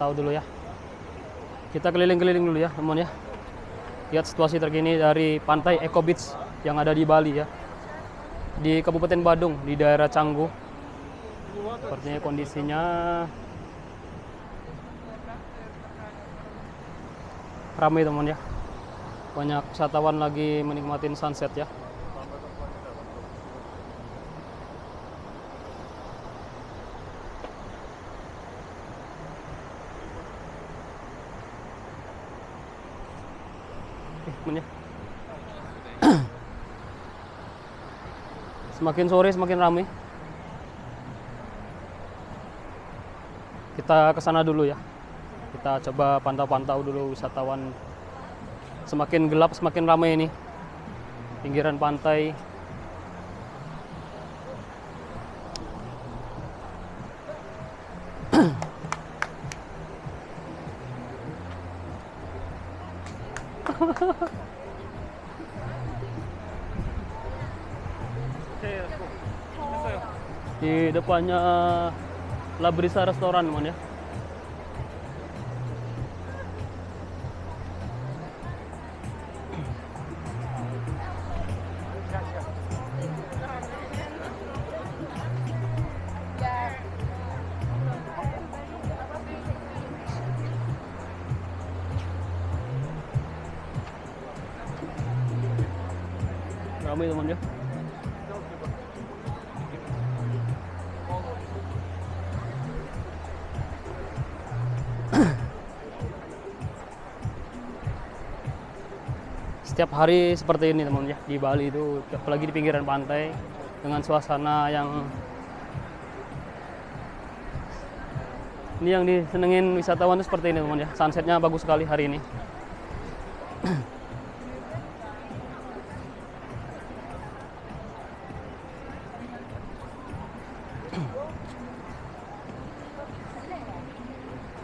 Tahu dulu ya. Kita keliling-keliling dulu ya, teman ya. Lihat situasi terkini dari pantai Eco Beach yang ada di Bali ya. Di Kabupaten Badung, di daerah Canggu. Sepertinya kondisinya ramai teman ya. Banyak wisatawan lagi menikmati sunset ya. Teman ya. Semakin sore semakin ramai. Kita ke sana dulu ya. Kita coba pantau-pantau dulu wisatawan. Semakin gelap semakin ramai ini. Pinggiran pantai. Di depannya La Brisa restoran teman ya. Ramai teman ya. Setiap hari seperti ini teman ya, di Bali itu, apalagi di pinggiran pantai dengan suasana yang ini yang disenengin wisatawan itu seperti ini teman ya. Sunsetnya bagus sekali hari ini.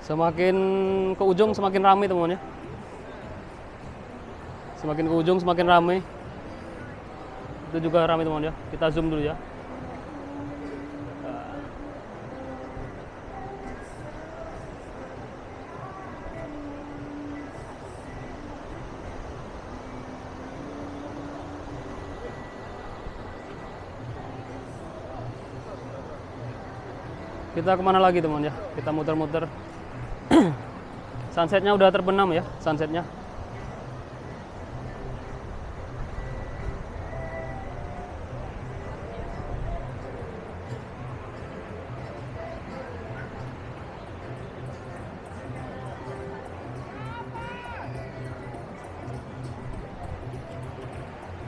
Semakin ke ujung semakin ramai teman ya. Semakin ke ujung semakin ramai. Itu juga ramai teman ya. Kita zoom dulu ya. Kita kemana lagi teman ya? Kita muter-muter. Sunsetnya udah terbenam ya, sunsetnya.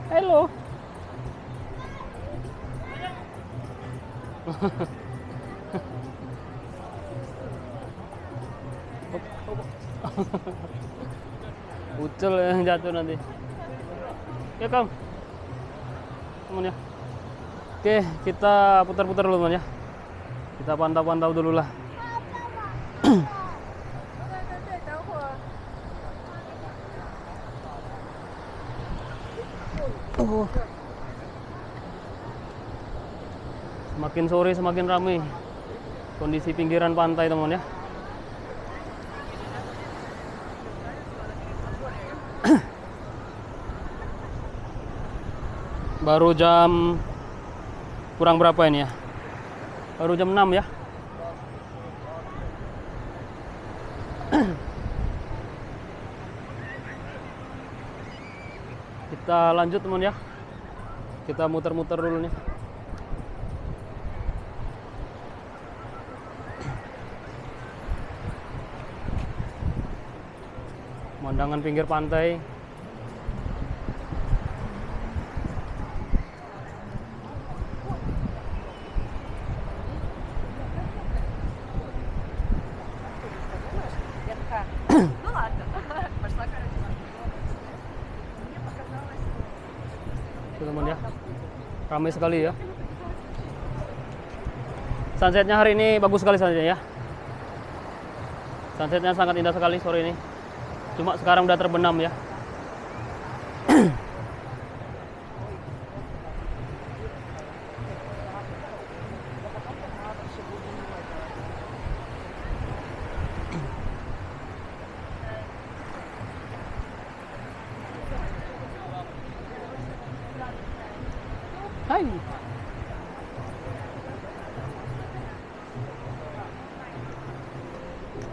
Halo. Ucel yang jatuh nanti. Ya Kang. Teman ya. Oke, kita putar-putar dulu teman ya. Kita pantau-pantau dulu lah. Semakin sore semakin ramai kondisi pinggiran pantai teman ya. Baru jam kurang berapa ini ya? Baru jam 6 ya. Kita lanjut teman ya. Kita muter-muter dulu nih. Pemandangan pinggir pantai. Teman ya, ramai sekali ya. Sunsetnya hari ini bagus sekali sunsetnya ya. Sunsetnya sangat indah sekali sore ini. Cuma sekarang udah terbenam ya.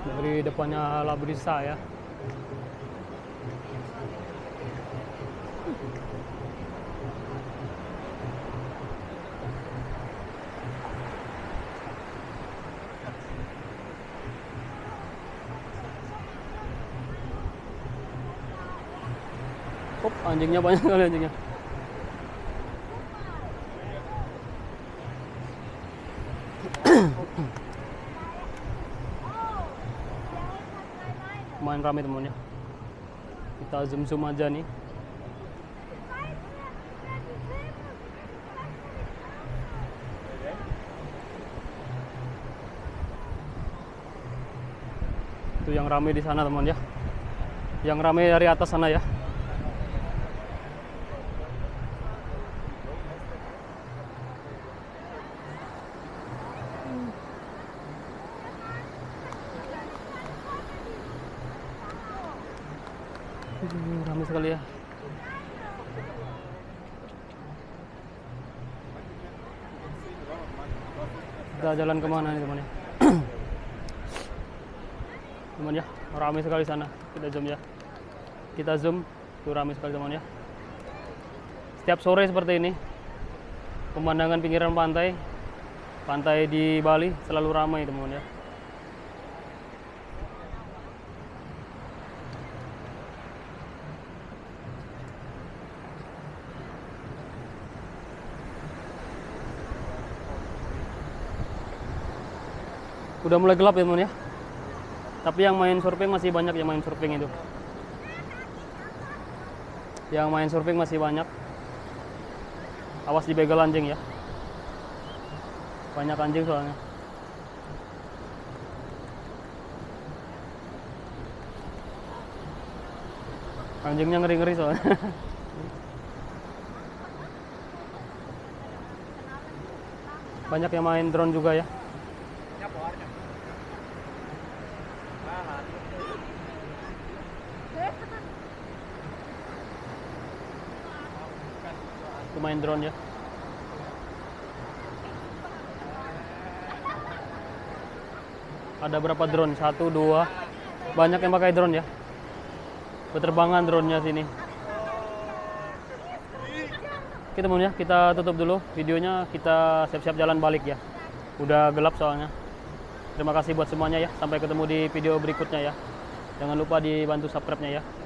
Dari depannya La Brisa ya. Anjingnya banyak kali anjingnya. Main ramai temennya. Kita zoom aja nih. Itu yang ramai di sana teman ya. Yang ramai dari atas sana ya. Ramai sekali ya. Kita jalan kemana nih teman ya? Teman ya, ramai sekali sana. Kita zoom ya. Kita zoom, tuh ramai sekali teman ya. Setiap sore seperti ini, pemandangan pinggiran pantai di Bali selalu ramai teman ya. Udah mulai gelap ya teman ya. Tapi yang main surfing masih banyak yang main surfing itu. Yang main surfing masih banyak. Awas dibegal anjing ya. Banyak anjing soalnya. Anjingnya ngeri-ngeri soalnya. Banyak yang main drone juga ya. Main drone ya. Ada berapa drone? 1, 2. Banyak yang pakai drone ya. Penerbangan drone-nya sini. Oke teman ya, kita tutup dulu videonya. Kita siap-siap jalan balik ya. Udah gelap soalnya. Terima kasih buat semuanya ya. Sampai ketemu di video berikutnya ya. Jangan lupa dibantu subscribe-nya ya.